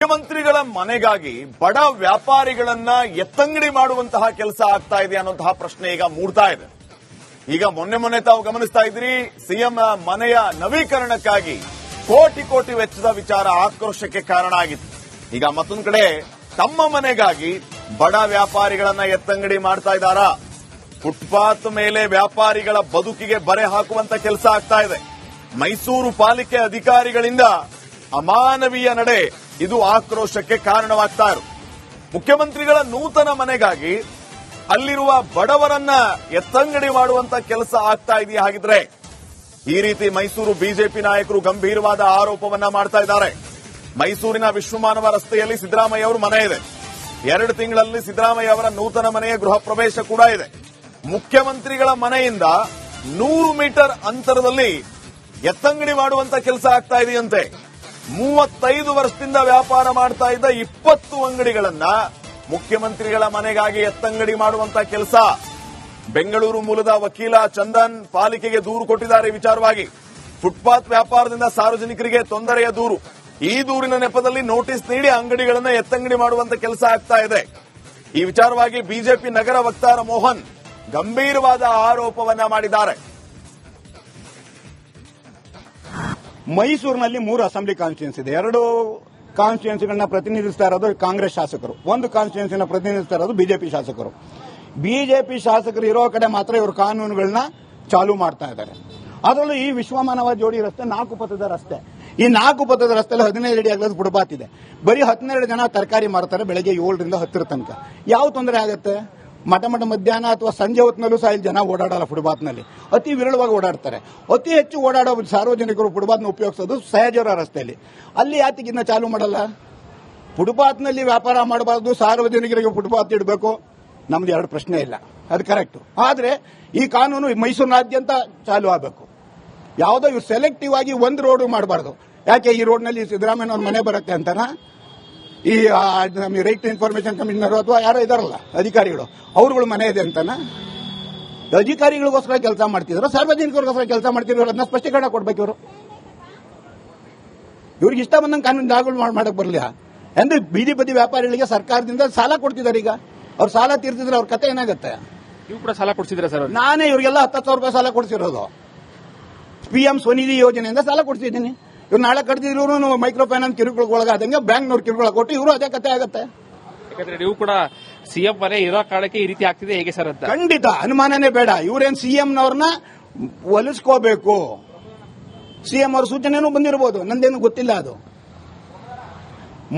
ಮುಖ್ಯಮಂತ್ರಿಗಳ ಮನೆಗಾಗಿ ಬಡ ವ್ಯಾಪಾರಿಗಳನ್ನ ಎತ್ತಂಗಡಿ ಮಾಡುವಂತಹ ಕೆಲಸ ಆಗ್ತಾ ಇದೆ ಅನ್ನುವಂತಹ ಪ್ರಶ್ನೆ ಈಗ ಮೂಡ್ತಾ ಇದೆ. ಈಗ ಮೊನ್ನೆ ತಾವು ಗಮನಿಸ್ತಾ ಇದ್ರಿ, ಸಿಎಂ ಮನೆಯ ನವೀಕರಣಕ್ಕಾಗಿ ಕೋಟಿ ಕೋಟಿ ವೆಚ್ಚದ ವಿಚಾರ ಆಕ್ರೋಶಕ್ಕೆ ಕಾರಣ ಆಗಿತ್ತು. ಈಗ ಮತ್ತೊಂದು ಕಡೆ ತಮ್ಮ ಮನೆಗಾಗಿ ಬಡ ವ್ಯಾಪಾರಿಗಳನ್ನ ಎತ್ತಂಗಡಿ ಮಾಡ್ತಾ ಇದ್ದಾರಾ? ಫುಟ್ಪಾತ್ ಮೇಲೆ ವ್ಯಾಪಾರಿಗಳ ಬದುಕಿಗೆ ಬರೆ ಹಾಕುವಂತ ಕೆಲಸ ಆಗ್ತಾ ಇದೆ. ಮೈಸೂರು ಪಾಲಿಕೆ ಅಧಿಕಾರಿಗಳಿಂದ ಅಮಾನವೀಯ ನಡೆ, ಇದು ಆಕ್ರೋಶಕ್ಕೆ ಕಾರಣವಾಗ್ತಾ ಇರೋದು. ಮುಖ್ಯಮಂತ್ರಿಗಳ ನೂತನ ಮನೆಗಾಗಿ ಅಲ್ಲಿರುವ ಬಡವರನ್ನ ಎತ್ತಂಗಡಿ ಮಾಡುವಂತ ಕೆಲಸ ಆಗ್ತಾ ಇದೆಯಾ? ಹಾಗಿದ್ರೆ ಈ ರೀತಿ ಮೈಸೂರು ಬಿಜೆಪಿ ನಾಯಕರು ಗಂಭೀರವಾದ ಆರೋಪವನ್ನ ಮಾಡ್ತಾ ಇದ್ದಾರೆ. ಮೈಸೂರಿನ ವಿಶ್ವಮಾನವ ರಸ್ತೆಯಲ್ಲಿ ಸಿದ್ದರಾಮಯ್ಯ ಅವರ ಮನೆ ಇದೆ. 2 ತಿಂಗಳಲ್ಲಿ ಸಿದ್ದರಾಮಯ್ಯ ಅವರ ನೂತನ ಮನೆಯ ಗೃಹ ಪ್ರವೇಶ ಕೂಡ ಇದೆ. ಮುಖ್ಯಮಂತ್ರಿಗಳ ಮನೆಯಿಂದ 100 ಮೀಟರ್ ಅಂತರದಲ್ಲಿ ಎತ್ತಂಗಡಿ ಮಾಡುವಂತ ಕೆಲಸ ಆಗ್ತಾ ಇದೆಯಂತೆ. 35 ವರ್ಷದಿಂದ ವ್ಯಾಪಾರ ಮಾಡ್ತಾ ಇದ್ದ 20 ಅಂಗಡಿಗಳನ್ನ ಮುಖ್ಯಮಂತ್ರಿಗಳ ಮನೆಗಾಗಿ ಎತ್ತಂಗಡಿ ಮಾಡುವಂತ ಕೆಲಸ. ಬೆಂಗಳೂರು ಮೂಲದ ವಕೀಲ ಚಂದನ್ ಪಾಲಿಕೆಗೆ ದೂರು ಕೊಟ್ಟಿದ್ದಾರೆ. ವಿಚಾರವಾಗಿ ಫುಟ್ಪಾತ್ ವ್ಯಾಪಾರದಿಂದ ಸಾರ್ವಜನಿಕರಿಗೆ ತೊಂದರೆಯ ದೂರು. ಈ ದೂರಿನ ನೆಪದಲ್ಲಿ ನೋಟಿಸ್ ನೀಡಿ ಅಂಗಡಿಗಳನ್ನ ಎತ್ತಂಗಡಿ ಮಾಡುವಂತ ಕೆಲಸ ಆಗ್ತಾ ಇದೆ. ಈ ವಿಚಾರವಾಗಿ ಬಿಜೆಪಿ ನಗರ ವಕ್ತಾರ ಮೋಹನ್ ಗಂಭೀರವಾದ ಆರೋಪವನ್ನ ಮಾಡಿದ್ದಾರೆ. ಮೈಸೂರಿನಲ್ಲಿ 3 ಅಸೆಂಬ್ಲಿ ಕಾನ್ಸ್ಟಿಟ್ಯೂನ್ಸಿ ಇದೆ. 2 ಕಾನ್ಸ್ಟಿಟ್ಯೂನ್ಸಿಗಳನ್ನ ಪ್ರತಿನಿಧಿಸ್ತಾ ಇರೋದು ಕಾಂಗ್ರೆಸ್ ಶಾಸಕರು, 1 ಕಾನ್ಸ್ಟಿಟ್ಯೂನ್ಸಿನ ಪ್ರತಿನಿಧಿಸ್ತಾ ಇರೋದು ಬಿಜೆಪಿ ಶಾಸಕರು. ಬಿಜೆಪಿ ಶಾಸಕರು ಇರೋ ಕಡೆ ಮಾತ್ರ ಇವರು ಕಾನೂನುಗಳನ್ನ ಚಾಲೂ ಮಾಡ್ತಾ ಇದ್ದಾರೆ. ಅದರಲ್ಲೂ ಈ ವಿಶ್ವಮಾನವ ಜೋಡಿ ರಸ್ತೆ 4 ಪಥದ ರಸ್ತೆ. ಈ 4 ಪಥದ ರಸ್ತೆಯಲ್ಲಿ 15 ಅಡಿ ಅಗಲದ ಫುಟ್ಪಾತ್ ಇದೆ. ಬರೀ 12 ಜನ ತರಕಾರಿ ಮಾರ್ತಾರೆ ಬೆಳಗ್ಗೆ 7 ರಿಂದ 10 ತನಕ. ಯಾವ ತೊಂದರೆ ಆಗುತ್ತೆ? ಮಠ ಮಧ್ಯಾಹ್ನ ಅಥವಾ ಸಂಜೆ ಹೊತ್ತಿನಲ್ಲೂ ಸಹ ಇಲ್ಲಿ ಜನ ಓಡಾಡಲ್ಲ. ಫುಟ್ಪಾತ್ನಲ್ಲಿ ಅತಿ ವಿರಳವಾಗಿ ಓಡಾಡ್ತಾರೆ. ಅತಿ ಹೆಚ್ಚು ಓಡಾಡೋ ಸಾರ್ವಜನಿಕರು ಫುಟ್ಪಾತ್ನ ಉಪಯೋಗಿಸೋದು ಸಹಜರ ರಸ್ತೆಯಲ್ಲಿ. ಅಲ್ಲಿ ಯಾತಿಗಿನ್ನ ಚಾಲೂ ಮಾಡಲ್ಲ? ಫುಟ್ಪಾತ್ನಲ್ಲಿ ವ್ಯಾಪಾರ ಮಾಡಬಾರ್ದು, ಸಾರ್ವಜನಿಕರಿಗೆ ಫುಟ್ಪಾತ್ ಇಡಬೇಕು, ನಮ್ದು 2 ಪ್ರಶ್ನೆ ಇಲ್ಲ, ಅದು ಕರೆಕ್ಟ್. ಆದರೆ ಈ ಕಾನೂನು ಮೈಸೂರಿನಾದ್ಯಂತ ಚಾಲೂ ಆಗಬೇಕು. ಯಾವುದೋ ಇವ್ರು ಸೆಲೆಕ್ಟಿವ್ ಆಗಿ ಒಂದು ರೋಡ್ ಮಾಡಬಾರ್ದು. ಯಾಕೆ ಈ ರೋಡ್ನಲ್ಲಿ ಸಿದ್ದರಾಮಯ್ಯ ಅವ್ರ ಮನೆ ಬರುತ್ತೆ ಅಂತನಾ? ಈ ರೈಟ್ ಟು ಇನ್ಫಾರ್ಮೇಶನ್ ಕಮಿಷನರ್ ಅಥವಾ ಯಾರೋ ಇದಾರಲ್ಲ ಅಧಿಕಾರಿಗಳು, ಅವ್ರುಗಳ ಮನೆ ಇದೆ ಅಂತನಾ? ಅಧಿಕಾರಿಗಳಿಗೋಸ್ಕರ ಕೆಲಸ ಮಾಡ್ತಿದ್ರು, ಸಾರ್ವಜನಿಕರಿಗೋಸ್ಕರ ಕೆಲಸ ಮಾಡ್ತಿದ್ರು, ಅದನ್ನ ಸ್ಪಷ್ಟೀಕರಣ ಕೊಡ್ಬೇಕು. ಇವ್ರಿಗೆ ಇಷ್ಟ ಬಂದಂಗೆ ಕಾನೂನು ಜಾಗಗಳು ಮಾಡಕ್ ಬರಲಿಲ್ಲ ಅಂದ್ರೆ ಬೀದಿ ಬದಿ ವ್ಯಾಪಾರಿಗಳಿಗೆ ಸರ್ಕಾರದಿಂದ ಸಾಲ ಕೊಡ್ತಿದ್ದಾರೆ. ಈಗ ಅವ್ರು ಸಾಲ ತೀರ್ತಿದ್ರೆ ಅವ್ರ ಕತೆ ಏನಾಗುತ್ತೆ? ನೀವು ಕೂಡ ಸಾಲ ಕೊಡ್ಸಿದ್ರೆ ಸರ್? ನಾನೇ ಇವ್ರಿಗೆಲ್ಲ 10,000 ರೂಪಾಯಿ ಸಾಲ ಕೊಡ್ಸಿರೋದು. PM ಸ್ವನಿಧಿ ಯೋಜನೆಯಿಂದ ಸಾಲ ಕೊಡ್ಸಿದ್ದೀನಿ. ಇವ್ರು ನಾಳೆ ಕಟ್ತಿದ್ರು ಮೈಕ್ರೋ ಫೈನಾನ್ಸ್ ಕಿರುಕುಳಕ್ಕೆ ಒಳಗಾದಂಗೆ ಬ್ಯಾಂಕ್ನವ್ರು ಕಿರುಕುಳ ಕೊಟ್ಟು ಇವರು ಅದೇ ಕತೆ ಆಗುತ್ತೆ. ಯಾಕಂದ್ರೆ ನೀವು ಕೂಡ ಸಿಎಂ ಮನೆ ಇರೋ ಕಾರಣಕ್ಕೆ ಈ ರೀತಿ ಆಗ್ತಿದೆ ಹೇಗೆ ಸರ್ ಅಂತ? ಖಂಡಿತ ಅನುಮಾನನೇ ಬೇಡ. ಇವರೇನು ಸಿಎಂನವ್ರನ್ನ ಒಲಿಸ್ಕೋಬೇಕು. ಸಿಎಂ ಅವ್ರ ಸೂಚನೆನೂ ಬಂದಿರಬಹುದು, ನಂದೇನು ಗೊತ್ತಿಲ್ಲ. ಅದು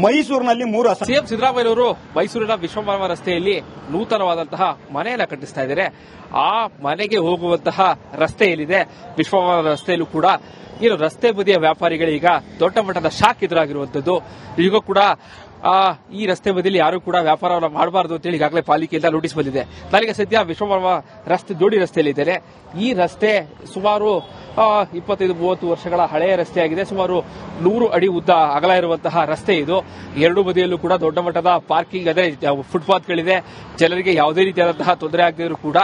ಮೈಸೂರಿನಲ್ಲಿ 3 ಸಿಎಂ ಸಿದ್ದರಾಮಯ್ಯನವರು ಮೈಸೂರಿನ ವಿಶ್ವಮಾನವ ರಸ್ತೆಯಲ್ಲಿ ನೂತನವಾದಂತಹ ಮನೆಯನ್ನ ಕಟ್ಟಿಸ್ತಾ ಇದ್ದಾರೆ. ಆ ಮನೆಗೆ ಹೋಗುವಂತಹ ರಸ್ತೆ ಏನಿದೆ ವಿಶ್ವಮಾನವ ರಸ್ತೆಯಲ್ಲೂ ಕೂಡ ಏನು ರಸ್ತೆ ಬದಿಯ ವ್ಯಾಪಾರಿಗಳೀಗ ದೊಡ್ಡ ಮಟ್ಟದ ಶಾಕ್ ಎದುರಾಗಿರುವಂತದ್ದು. ಈಗ ಕೂಡ ಈ ರಸ್ತೆ ಬದಿಯಲ್ಲಿ ಯಾರು ಕೂಡ ವ್ಯಾಪಾರವನ್ನು ಮಾಡಬಾರದು ಅಂತೇಳಿ ಈಗಾಗಲೇ ಪಾಲಿಕೆಯಿಂದ ನೋಟಿಸ್ ಬಂದಿದೆ. ನನಗೆ ಸದ್ಯ ವಿಶ್ವಮಾನವ ರಸ್ತೆ ಜೋಡಿ ರಸ್ತೆಯಲ್ಲಿ ಇದ್ದೇನೆ. ಈ ರಸ್ತೆ ಸುಮಾರು 25-30 ವರ್ಷಗಳ ಹಳೆಯ ರಸ್ತೆಯಾಗಿದೆ. ಸುಮಾರು 100 ಅಡಿ ಉದ್ದ ಅಗಲ ಇರುವಂತಹ ರಸ್ತೆ ಇದು. 2 ಬದಿಯಲ್ಲೂ ಕೂಡ ದೊಡ್ಡ ಮಟ್ಟದ ಪಾರ್ಕಿಂಗ್ ಅದೇ ಫುಟ್ಪಾತ್ಗಳಿದೆ. ಜನರಿಗೆ ಯಾವುದೇ ರೀತಿಯಾದಂತಹ ತೊಂದರೆ ಆಗದಿದ್ರು ಕೂಡ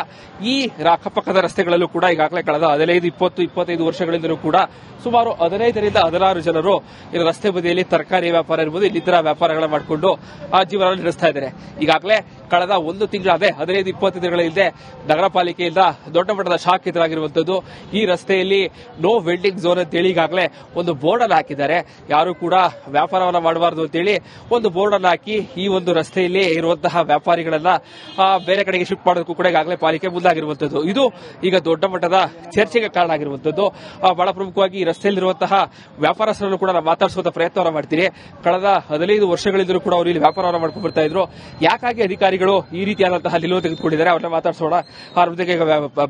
ಈ ಅಕ್ಕಪಕ್ಕದ ರಸ್ತೆಗಳಲ್ಲೂ ಕೂಡ ಈಗಾಗಲೇ ಕಳೆದ 15-20-25 ವರ್ಷಗಳಿಂದಲೂ ಕೂಡ ಸುಮಾರು 15 ರಿಂದ 16 ಜನರು ಈ ರಸ್ತೆ ಬದಿಯಲ್ಲಿ ತರಕಾರಿ ವ್ಯಾಪಾರ ಇರಬಹುದು, ಇನ್ನಿತರ ವ್ಯಾಪಾರಗಳ ಮಾಡಿಕೊಂಡು ಆ ಜೀವನ ನಡೆಸ್ತಾ ಇದ್ದಾರೆ. ಈಗಾಗಲೇ ಕಳೆದ 1 ತಿಂಗಳ 15-20 ದಿನಗಳ ಹಿಂದೆ ನಗರ ಪಾಲಿಕೆಯಿಂದ ದೊಡ್ಡ ಮಟ್ಟದ ಶಾಕ್ ಎದುರಾಗಿರುವಂತದ್ದು. ಈ ರಸ್ತೆಯಲ್ಲಿ ನೋ ವೆಲ್ಡಿಂಗ್ ಝೋನ್ ಅಂತೇಳಿ ಈಗಾಗಲೇ ಒಂದು ಬೋರ್ಡ್ ಅನ್ನು ಹಾಕಿದ್ದಾರೆ. ಯಾರು ಕೂಡ ವ್ಯಾಪಾರವನ್ನು ಮಾಡಬಾರದು ಅಂತೇಳಿ ಒಂದು ಬೋರ್ಡ್ ಅನ್ನು ಹಾಕಿ ಈ ಒಂದು ರಸ್ತೆಯಲ್ಲಿ ಇರುವಂತಹ ವ್ಯಾಪಾರಿಗಳನ್ನ ಬೇರೆ ಕಡೆಗೆ ಶಿಫ್ಟ್ ಮಾಡೋದಕ್ಕೂ ಕೂಡ ಈಗಾಗಲೇ ಪಾಲಿಕೆ ಮುಂದಾಗಿರುವಂತದ್ದು. ಇದು ಈಗ ದೊಡ್ಡ ಮಟ್ಟದ ಚರ್ಚೆಗೆ ಕಾರಣ ಆಗಿರುವಂತದ್ದು. ಬಹಳ ಪ್ರಮುಖವಾಗಿ ಈ ರಸ್ತೆಯಲ್ಲಿರುವಂತಹ ವ್ಯಾಪಾರಸ್ಥರನ್ನು ಕೂಡ ನಾವು ಮಾತಾಡಿಸುವಂತ ಪ್ರಯತ್ನವನ್ನು ಮಾಡ್ತೀರಿ. ಕಳೆದ 15 ವರ್ಷಗಳಿಂದಲೂ ಕೂಡ ಅವರು ಇಲ್ಲಿ ವ್ಯಾಪಾರವನ್ನು ಮಾಡ್ಕೊಂಡು ಬರ್ತಾ ಇದ್ರು. ಯಾಕಾಗಿ ಅಧಿಕಾರಿಗಳು ಈ ರೀತಿಯಾದಂತಹ ನಿಲುವು ತೆಗೆದುಕೊಂಡಿದ್ದಾರೆ ಅವ್ರನ್ನ ಮಾತಾಡಿಸೋಣ. ಅವ್ರ ಜೊತೆಗೆ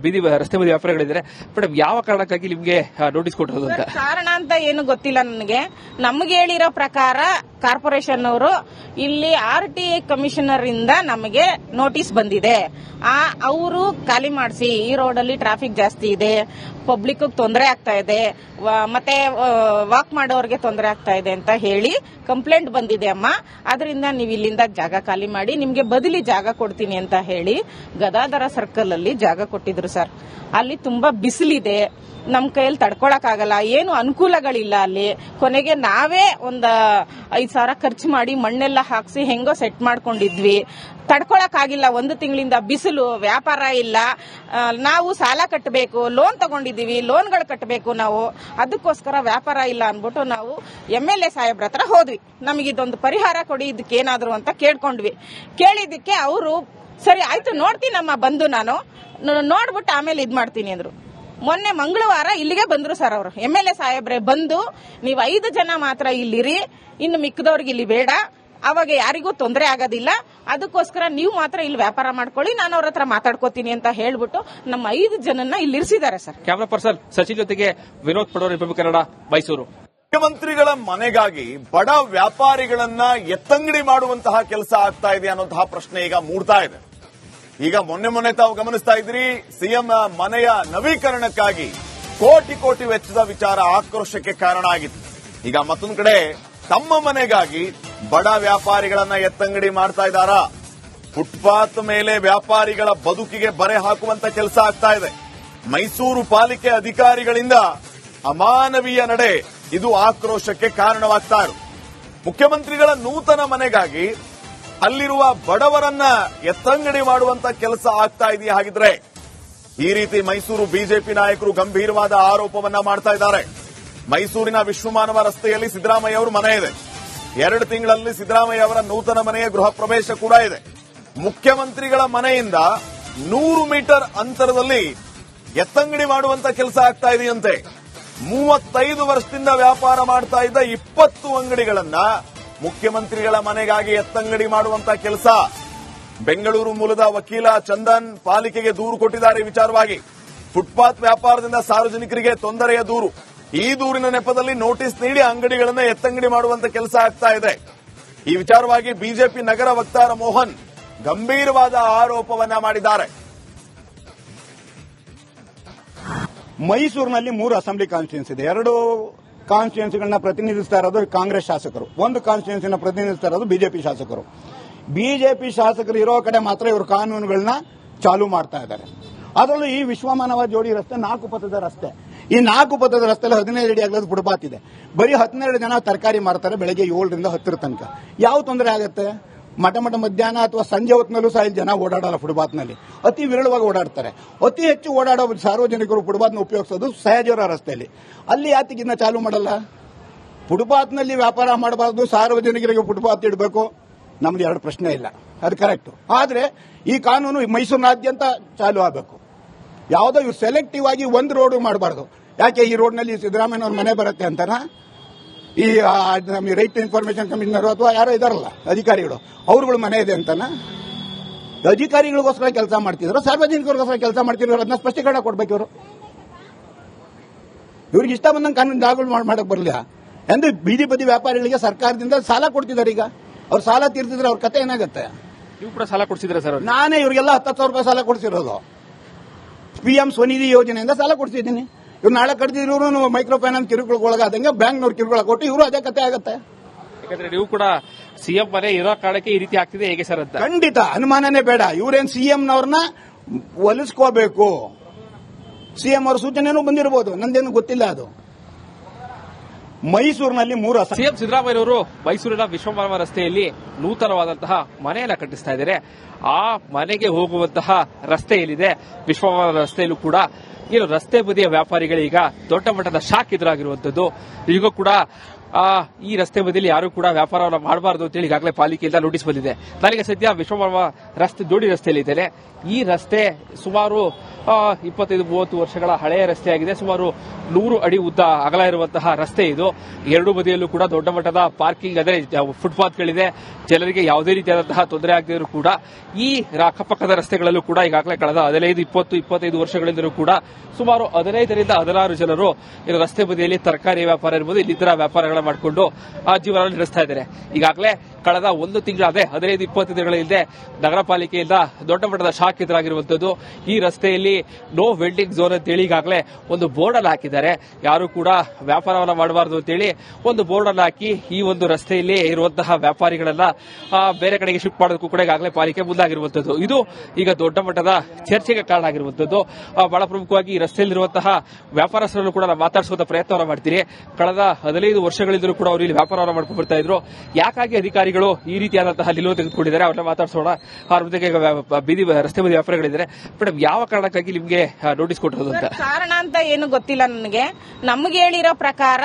ಬೀದಿ ರಸ್ತೆ ಬದಿ ವ್ಯಾಪಾರಿಗಳಿದ್ದಾರೆ. ಮೇಡಮ್, ಯಾವ ಕಾರಣಕ್ಕಾಗಿ ನಿಮಗೆ ನೋಟಿಸ್ ಕೊಟ್ಟಿರೋದು ಅಂತ? ಕಾರಣ ಅಂತ ಏನು ಗೊತ್ತಿಲ್ಲ ನನಗೆ. ನಮಗೆ ಹೇಳಿರೋ ಪ್ರಕಾರ ಕಾರ್ಪೊರೇಷನ್ ಅವರು ಇಲ್ಲಿ RTI ಕಮಿಷನರ್ ಇಂದ ನಮಗೆ ನೋಟಿಸ್ ಬಂದಿದೆ. ಅವರು ಖಾಲಿ ಮಾಡಿಸಿ, ಈ ರೋಡಲ್ಲಿ ಟ್ರಾಫಿಕ್ ಜಾಸ್ತಿ ಇದೆ, ಪಬ್ಲಿಕ್ ತೊಂದರೆ ಆಗ್ತಾ ಇದೆ, ಮತ್ತೆ ವಾಕ್ ಮಾಡೋರಿಗೆ ತೊಂದರೆ ಆಗ್ತಾ ಇದೆ ಅಂತ ಹೇಳಿ ಕಂಪ್ಲೇಂಟ್ ಬಂದಿದೆ ಅಮ್ಮ. ಅದರಿಂದ ನೀವು ಇಲ್ಲಿಂದ ಜಾಗ ಖಾಲಿ ಮಾಡಿ, ನಿಮ್ಗೆ ಬದಲಿ ಜಾಗ ಕೊಡ್ತೀನಿ ಅಂತ ಹೇಳಿ ಗದಾಧರ ಸರ್ಕಲ್ ಅಲ್ಲಿ ಜಾಗ ಕೊಟ್ಟಿದ್ರು ಸರ್. ಅಲ್ಲಿ ತುಂಬಾ ಬಿಸಿಲಿದೆ, ನಮ್ಮ ಕೈಯಲ್ಲಿ ತಡ್ಕೊಳಕ್ಕಾಗಲ್ಲ, ಏನು ಅನುಕೂಲಗಳಿಲ್ಲ ಅಲ್ಲಿ. ಕೊನೆಗೆ ನಾವೇ ಒಂದು 5,000 ಖರ್ಚು ಮಾಡಿ ಮಣ್ಣೆಲ್ಲ ಹಾಕ್ಸಿ ಹೆಂಗೋ ಸೆಟ್ ಮಾಡ್ಕೊಂಡಿದ್ವಿ. ತಡ್ಕೊಳಕ್ಕಾಗಿಲ್ಲ. 1 ತಿಂಗಳಿಂದ ಬಿಸಿಲು, ವ್ಯಾಪಾರ ಇಲ್ಲ. ನಾವು ಸಾಲ ಕಟ್ಟಬೇಕು, ಲೋನ್ ತಗೊಂಡಿದ್ದೀವಿ, ಲೋನ್ಗಳು ಕಟ್ಟಬೇಕು ನಾವು. ಅದಕ್ಕೋಸ್ಕರ ವ್ಯಾಪಾರ ಇಲ್ಲ ಅನ್ಬಿಟ್ಟು ನಾವು MLA ಸಾಹೇಬ್ರ ಹತ್ರ ಹೋದ್ವಿ. ನಮಗಿದೊಂದು ಪರಿಹಾರ ಕೊಡಿ, ಇದಕ್ಕೇನಾದ್ರು ಅಂತ ಕೇಳ್ಕೊಂಡ್ವಿ. ಕೇಳಿದ್ದಕ್ಕೆ ಅವರು ಸರಿ ಆಯ್ತು ನೋಡ್ತೀನಮ್ಮ, ಬಂದು ನಾನು ನೋಡ್ಬಿಟ್ಟು ಆಮೇಲೆ ಇದ್ ಮಾಡ್ತೀನಿ ಅಂದ್ರು. ಮೊನ್ನೆ ಮಂಗಳವಾರ ಇಲ್ಲಿಗೆ ಬಂದ್ರು ಸರ್ ಅವರು. MLA ಸಾಹೇಬ್ರೆ ಬಂದು ನೀವು 5 ಜನ ಮಾತ್ರ ಇಲ್ಲಿರಿ, ಇನ್ನು ಮಿಕ್ಕದವ್ರಿಗೆ ಇಲ್ಲಿ ಬೇಡ, ಅವಾಗ ಯಾರಿಗೂ ತೊಂದರೆ ಆಗೋದಿಲ್ಲ, ಅದಕ್ಕೋಸ್ಕರ ನೀವು ಮಾತ್ರ ಇಲ್ಲಿ ವ್ಯಾಪಾರ ಮಾಡ್ಕೊಳ್ಳಿ, ನಾನು ಅವ್ರ ಹತ್ರ ಮಾತಾಡ್ಕೋತೀನಿ ಅಂತ ಹೇಳ್ಬಿಟ್ಟು ನಮ್ಮ 5 ಜನನ್ನ ಇಲ್ಲಿ ಇರಿಸಿದ್ದಾರೆ ಸರ್. ಕ್ಯಾಮರಾ ಪರ್ಸನ್ ಸಚಿನ್ ಜೊತೆಗೆ ವಿನೋದ್ ಪಡೋರ್, ರಿಪಬ್ಲಿಕ್ ಕನ್ನಡ, ಮೈಸೂರು. ಮುಖ್ಯಮಂತ್ರಿಗಳ ಮನೆಗಾಗಿ ಬಡ ವ್ಯಾಪಾರಿಗಳನ್ನ ಎತ್ತಂಗಡಿ ಮಾಡುವಂತಹ ಕೆಲಸ ಆಗ್ತಾ ಇದೆ ಅನ್ನುವಂತಹ ಪ್ರಶ್ನೆ ಈಗ ಮೂಡ್ತಾ ಇದೆ. ಈಗ ಮೊನ್ನೆ ತಾವು ಗಮನಿಸ್ತಾ ಇದ್ರಿ, ಸಿಎಂ ಮನೆಯ ನವೀಕರಣಕ್ಕಾಗಿ ಕೋಟಿ ವೆಚ್ಚದ ವಿಚಾರ ಆಕ್ರೋಶಕ್ಕೆ ಕಾರಣ ಆಗಿತ್ತು. ಈಗ ಮತ್ತೊಂದು ಕಡೆ ತಮ್ಮ ಮನೆಗಾಗಿ ಬಡ ವ್ಯಾಪಾರಿಗಳನ್ನ ಎತ್ತಂಗಡಿ ಮಾಡ್ತಾ ಇದ್ದಾರಾ? ಫುಟ್ಪಾತ್ ಮೇಲೆ ವ್ಯಾಪಾರಿಗಳ ಬದುಕಿಗೆ ಬರೆ ಹಾಕುವಂತ ಕೆಲಸ ಆಗ್ತಾ ಇದೆ. ಮೈಸೂರು ಪಾಲಿಕೆ ಅಧಿಕಾರಿಗಳಿಂದ ಅಮಾನವೀಯ ನಡೆ, ಇದು ಆಕ್ರೋಶಕ್ಕೆ ಕಾರಣವಾಗ್ತಾ ಇದೆ. ಮುಖ್ಯಮಂತ್ರಿಗಳ ನೂತನ ಮನೆಗಾಗಿ ಅಲ್ಲಿರುವ ಬಡವರನ್ನ ಎತ್ತಂಗಡಿ ಮಾಡುವಂತ ಕೆಲಸ ಆಗ್ತಾ ಇದೆಯಾ? ಹಾಗಿದ್ರೆ ಈ ರೀತಿ ಮೈಸೂರು ಬಿಜೆಪಿ ನಾಯಕರು ಗಂಭೀರವಾದ ಆರೋಪವನ್ನ ಮಾಡ್ತಾ ಇದ್ದಾರೆ. ಮೈಸೂರಿನ ವಿಶ್ವಮಾನವ ರಸ್ತೆಯಲ್ಲಿ ಸಿದ್ದರಾಮಯ್ಯ ಅವರ ಮನೆ ಇದೆ. 2 ತಿಂಗಳಲ್ಲಿ ಸಿದ್ದರಾಮಯ್ಯ ಅವರ ನೂತನ ಮನೆಯ ಗೃಹ ಪ್ರವೇಶ ಕೂಡ ಇದೆ. ಮುಖ್ಯಮಂತ್ರಿಗಳ ಮನೆಯಿಂದ 100 ಮೀಟರ್ ಅಂತರದಲ್ಲಿ ಎತ್ತಂಗಡಿ ಮಾಡುವಂತ ಕೆಲಸ ಆಗ್ತಾ ಇದೆಯಂತೆ. 35 ವರ್ಷದಿಂದ ವ್ಯಾಪಾರ ಮಾಡ್ತಾ ಇದ್ದ 20 ಅಂಗಡಿಗಳನ್ನ ಮುಖ್ಯಮಂತ್ರಿಗಳ ಮನೆಗಾಗಿ ಎತ್ತಂಗಡಿ ಮಾಡುವಂತ ಕೆಲಸ. ಬೆಂಗಳೂರು ಮೂಲದ ವಕೀಲ ಚಂದನ್ ಪಾಲಿಕೆಗೆ ದೂರು ಕೊಟ್ಟಿದ್ದಾರೆ. ಈ ವಿಚಾರವಾಗಿ ಫುಟ್ಪಾತ್ ವ್ಯಾಪಾರದಿಂದ ಸಾರ್ವಜನಿಕರಿಗೆ ತೊಂದರೆಯ ದೂರು. ಈ ದೂರಿನ ನೆಪದಲ್ಲಿ ನೋಟಿಸ್ ನೀಡಿ ಅಂಗಡಿಗಳನ್ನ ಎತ್ತಂಗಡಿ ಮಾಡುವಂತ ಕೆಲಸ ಆಗ್ತಾ ಇದೆ. ಈ ವಿಚಾರವಾಗಿ ಬಿಜೆಪಿ ನಗರ ವಕ್ತಾರ ಮೋಹನ್ ಗಂಭೀರವಾದ ಆರೋಪವನ್ನ ಮಾಡಿದ್ದಾರೆ. ಮೈಸೂರಿನಲ್ಲಿ 3 ಅಸೆಂಬ್ಲಿ ಕಾನ್ಸ್ಟಿಟ್ಯೂನ್ಸಿ ಇದೆ. 2 ಕಾನ್ಸ್ಟಿಟ್ಯೂನ್ಸಿಗಳನ್ನ ಪ್ರತಿನಿಧಿಸ್ತಾ ಇರೋದು ಕಾಂಗ್ರೆಸ್ ಶಾಸಕರು, 1 ಕಾನ್ಸ್ಟಿಟ್ಯೂನ್ಸಿನ ಪ್ರತಿನಿಧಿಸ್ತಾ ಇರೋದು ಬಿಜೆಪಿ ಶಾಸಕರು. ಬಿಜೆಪಿ ಶಾಸಕರು ಇರೋ ಕಡೆ ಮಾತ್ರ ಇವರು ಕಾನೂನುಗಳನ್ನ ಚಾಲೂ ಮಾಡ್ತಾ ಇದ್ದಾರೆ. ಅದರಲ್ಲೂ ಈ ವಿಶ್ವಮಾನವ ಜೋಡಿ ರಸ್ತೆ 4 ಪಥದ ರಸ್ತೆ. ಈ 4 ಪಥದ ರಸ್ತೆಯಲ್ಲಿ 15 ಅಡಿ ಅಗಲದ ಫುಟ್ಪಾತ್ ಇದೆ. ಬರೀ 12 ಜನ ತರಕಾರಿ ಮಾರ್ತಾರೆ ಬೆಳಗ್ಗೆ 7ರಿಂದ 10 ತನಕ. ಯಾವ ತೊಂದರೆ ಆಗುತ್ತೆ? ಮಠ ಮಧ್ಯಾಹ್ನ ಅಥವಾ ಸಂಜೆ ಹೊತ್ತಿನಲ್ಲೂ ಸಹ ಜನ ಓಡಾಡಲ್ಲ ಫುಟ್ಪಾತ್ನಲ್ಲಿ, ಅತಿ ವಿರಳವಾಗಿ ಓಡಾಡ್ತಾರೆ. ಅತಿ ಹೆಚ್ಚು ಓಡಾಡೋ ಸಾರ್ವಜನಿಕರು ಫುಟ್ಪಾತ್ನ ಉಪಯೋಗಿಸೋದು ಸಹಜವರ ರಸ್ತೆಯಲ್ಲಿ. ಅಲ್ಲಿ ಯಾತಿಗಿನ್ನ ಚಾಲೂ ಮಾಡಲ್ಲ? ಫುಟ್ಪಾತ್ನಲ್ಲಿ ವ್ಯಾಪಾರ ಮಾಡಬಾರ್ದು, ಸಾರ್ವಜನಿಕರಿಗೆ ಫುಟ್ಪಾತ್ ಇಡಬೇಕು, ನಮ್ದು 2 ಪ್ರಶ್ನೆ ಇಲ್ಲ, ಅದು ಕರೆಕ್ಟ್. ಆದ್ರೆ ಈ ಕಾನೂನು ಮೈಸೂರಿನಾದ್ಯಂತ ಚಾಲೂ ಆಗಬೇಕು. ಯಾವುದೋ ಇವ್ರು ಸೆಲೆಕ್ಟಿವ್ ಆಗಿ ಒಂದು ರೋಡ್ ಮಾಡಬಾರ್ದು. ಯಾಕೆ ಈ ರೋಡ್ನಲ್ಲಿ ಸಿದ್ದರಾಮಯ್ಯನವ್ರ ಮನೆ ಬರುತ್ತೆ ಅಂತನಾ? ಈ ರೈಟ್ ಇನ್ಫಾರ್ಮೇಶನ್ ಕಮಿಷನರ್ ಅಥವಾ ಯಾರೋ ಇದಾರಲ್ಲ ಅಧಿಕಾರಿಗಳು, ಅವ್ರುಗಳ ಮನೆ ಇದೆ ಅಂತನಾ? ಅಧಿಕಾರಿಗಳಿಗೋಸ್ಕರ ಕೆಲಸ ಮಾಡ್ತಿದ್ರು, ಸಾರ್ವಜನಿಕರಿಗೋಸ್ಕರ ಕೆಲಸ ಮಾಡ್ತಿದ್ರು, ಅದನ್ನ ಸ್ಪಷ್ಟೀಕರಣ ಕೊಡ್ಬೇಕು. ಇವ್ರಿಗೆ ಇಷ್ಟ ಬಂದಂಗೆ ಕಾನೂನು ದಾಖಲು ಮಾಡಕ್ ಬರಲಿಲ್ಲ ಎಂದು ಬೀದಿ ಬದಿ ವ್ಯಾಪಾರಿಗಳಿಗೆ ಸರ್ಕಾರದಿಂದ ಸಾಲ ಕೊಡ್ತಿದ್ದಾರೆ. ಈಗ ಅವ್ರು ಸಾಲ ತೀರ್ತಿದ್ರೆ ಅವ್ರ ಕತೆ ಏನಾಗುತ್ತೆ? ನೀವು ಕೂಡ ಸಾಲ ಕೊಡ್ಸಿದ್ರೆ ಸರ್? ನಾನೇ ಇವ್ರಿಗೆಲ್ಲ 10,000 ರೂಪಾಯಿ ಸಾಲ ಕೊಡ್ಸಿರೋದು. PM ಸ್ವನಿಧಿ ಯೋಜನೆಯಿಂದ ಸಾಲ ಕೊಡ್ಸಿದ್ದೀನಿ. ಇವ್ರು ನಾಳೆ ಕಟ್ಟಿದ್ರು ಮೈಕ್ರೋ ಫೈನಾನ್ಸ್ ಕಿರುಕುಳಗೊಳಗಾದಂಗೆ ಬ್ಯಾಂಕ್ನವ್ರು ಕಿರುಕುಳ ಕೊಟ್ಟು ಇವರು ಅದೇ ಕತೆ ಆಗುತ್ತೆ. ಯಾಕಂದ್ರೆ ನೀವು ಕೂಡ ಸಿಎಂ ಮನೆ ಇರೋ ಕಾರಣಕ್ಕೆ ಈ ರೀತಿ ಆಗ್ತಿದೆ ಹೇಗೆ ಸರ್ ಅಂತ? ಖಂಡಿತ ಅನುಮಾನನೇ ಬೇಡ. ಇವರೇನ್ ಸಿಎಂನವ್ರನ್ನ ಒಲಿಸ್ಕೋಬೇಕು. ಸಿಎಂ ಅವ್ರ ಸೂಚನೆನೂ ಬಂದಿರಬಹುದು, ನಂದೇನು ಗೊತ್ತಿಲ್ಲ. ಅದು ಮೈಸೂರಿನಲ್ಲಿ 3 ಸಿಎಂ ಸಿದ್ದರಾಮಯ್ಯನವರು ಮೈಸೂರಿನ ವಿಶ್ವಮಾನವ ರಸ್ತೆಯಲ್ಲಿ ನೂತನವಾದಂತಹ ಮನೆಯನ್ನ ಕಟ್ಟಿಸ್ತಾ ಇದ್ದಾರೆ. ಆ ಮನೆಗೆ ಹೋಗುವಂತಹ ರಸ್ತೆ ಏನಿದೆ ವಿಶ್ವಮಾನವ ರಸ್ತೆಯಲ್ಲೂ ಕೂಡ ಏನು ರಸ್ತೆ ಬದಿಯ ವ್ಯಾಪಾರಿಗಳೀಗ ದೊಡ್ಡ ಮಟ್ಟದ ಶಾಕ್ ಎದುರಾಗಿರುವಂತದ್ದು. ಈಗ ಕೂಡ ಈ ರಸ್ತೆ ಬದಿಯಲ್ಲಿ ಯಾರು ಕೂಡ ವ್ಯಾಪಾರವನ್ನು ಮಾಡಬಾರದು ಅಂತೇಳಿ ಈಗಾಗಲೇ ಪಾಲಿಕೆಯಿಂದ ನೋಟಿಸ್ ಬಂದಿದೆ. ನನಗೆ ಸದ್ಯ ವಿಶ್ವಮಾನವ ರಸ್ತೆ ಜೋಡಿ ರಸ್ತೆಯಲ್ಲಿ ಇದ್ದೇನೆ. ಈ ರಸ್ತೆ ಸುಮಾರು 25-30 ವರ್ಷಗಳ ಹಳೆಯ ರಸ್ತೆಯಾಗಿದೆ. ಸುಮಾರು 100 ಅಡಿ ಉದ್ದ ಅಗಲ ಇರುವಂತಹ ರಸ್ತೆ ಇದು. 2 ಬದಿಯಲ್ಲೂ ಕೂಡ ದೊಡ್ಡ ಮಟ್ಟದ ಪಾರ್ಕಿಂಗ್ ಅಂದರೆ ಫುಟ್ಪಾತ್ಗಳಿದೆ. ಜನರಿಗೆ ಯಾವುದೇ ರೀತಿಯಾದಂತಹ ತೊಂದರೆ ಆಗದಿದ್ದರೂ ಕೂಡ ಈ ಅಕ್ಕಪಕ್ಕದ ರಸ್ತೆಗಳಲ್ಲೂ ಕೂಡ ಈಗಾಗಲೇ ಕಳೆದ 15-20-25 ವರ್ಷಗಳಿಂದಲೂ ಕೂಡ ಸುಮಾರು 15ರಿಂದ 16 ಜನರು ರಸ್ತೆ ಬದಿಯಲ್ಲಿ ತರಕಾರಿ ವ್ಯಾಪಾರ ಇರಬಹುದು, ಇನ್ನಿತರ ವ್ಯಾಪಾರಗಳ ಮಾಡಿಕೊಂಡು ಜೀವನ ನಡೆಸ್ತಾ ಇದ್ದಾರೆ. ಈಗಾಗಲೇ ಕಳೆದ ಒಂದು ತಿಂಗಳ 15-20 ದಿನಗಳ ಹಿಂದೆ ನಗರ ಪಾಲಿಕೆಯಿಂದ ದೊಡ್ಡ ಮಟ್ಟದ ಶಾಕ್ ಎದುರಾಗಿರುವಂತದ್ದು. ಈ ರಸ್ತೆಯಲ್ಲಿ ನೋ ವೆಲ್ಡಿಂಗ್ ಝೋನ್ ಅಂತೇಳಿ ಈಗಾಗಲೇ ಒಂದು ಬೋರ್ಡ್ ಅನ್ನು ಹಾಕಿದ್ದಾರೆ. ಯಾರು ಕೂಡ ವ್ಯಾಪಾರವನ್ನ ಮಾಡಬಾರದು ಅಂತೇಳಿ ಒಂದು ಬೋರ್ಡ್ ಅನ್ನು ಹಾಕಿ ಈ ಒಂದು ರಸ್ತೆಯಲ್ಲಿ ಇರುವಂತಹ ವ್ಯಾಪಾರಿಗಳನ್ನ ಬೇರೆ ಕಡೆಗೆ ಶಿಫ್ಟ್ ಮಾಡೋದಕ್ಕೂ ಕೂಡ ಈಗಾಗಲೇ ಪಾಲಿಕೆ ಮುಂದಾಗಿರುವಂತದ್ದು. ಇದು ಈಗ ದೊಡ್ಡ ಮಟ್ಟದ ಚರ್ಚೆಗೆ ಕಾರಣ ಆಗಿರುವಂತದ್ದು. ಬಹಳ ಪ್ರಮುಖವಾಗಿ ಈ ರಸ್ತೆಯಲ್ಲಿರುವಂತಹ ವ್ಯಾಪಾರಸ್ಥರನ್ನು ಕೂಡ ನಾವು ಮಾತಾಡಿಸುವಂತ ಪ್ರಯತ್ನವನ್ನ ಮಾಡ್ತೀರಿ. ಕಳೆದ 15 ವರ್ಷಗಳಿಂದಲೂ ಕೂಡ ಅವರು ಇಲ್ಲಿ ವ್ಯಾಪಾರವನ್ನ ಮಾಡ್ಕೊಂಡು ಬರ್ತಾ ಇದ್ರು. ಯಾಕಾಗಿ ಅಧಿಕಾರಿಗಳು ಈ ರೀತಿಯಾದಂತಹ ನಿಲುವು ತೆಗೆದುಕೊಂಡಿದ್ದಾರೆ ಅವ್ರನ್ನ ಮಾತಾಡಿಸೋಣ. ಅವ್ರ ಜೊತೆಗೆ ರಸ್ತೆ ಬದಿ ವ್ಯಾಪಾರಿಗಳಿದ್ದಾರೆ. ಮೇಡಮ್, ಯಾವ ಕಾರಣಕ್ಕಾಗಿ ನಿಮಗೆ ನೋಟಿಸ್ ಕೊಟ್ಟಿರೋದು ಅಂತ? ಕಾರಣ ಅಂತ ಏನು ಗೊತ್ತಿಲ್ಲ ನನಗೆ. ನಮ್ಗೆ ಹೇಳಿರೋ ಪ್ರಕಾರ